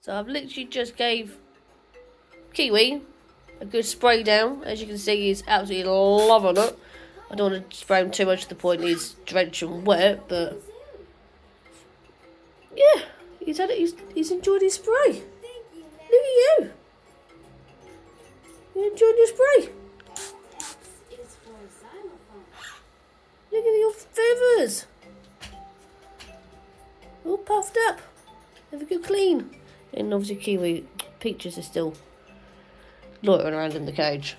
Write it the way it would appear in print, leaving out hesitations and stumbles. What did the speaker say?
So I've literally just gave Kiwi a good spray down. As you can see, he's absolutely loving it. I don't want to spray him too much to the point he's drenched and wet, but yeah, he's had it. He's enjoyed his spray. Look at you. You enjoyed your spray. Look at your feathers. All puffed up. Have a good clean. And obviously Kiwi, Peaches is still loitering around in the cage.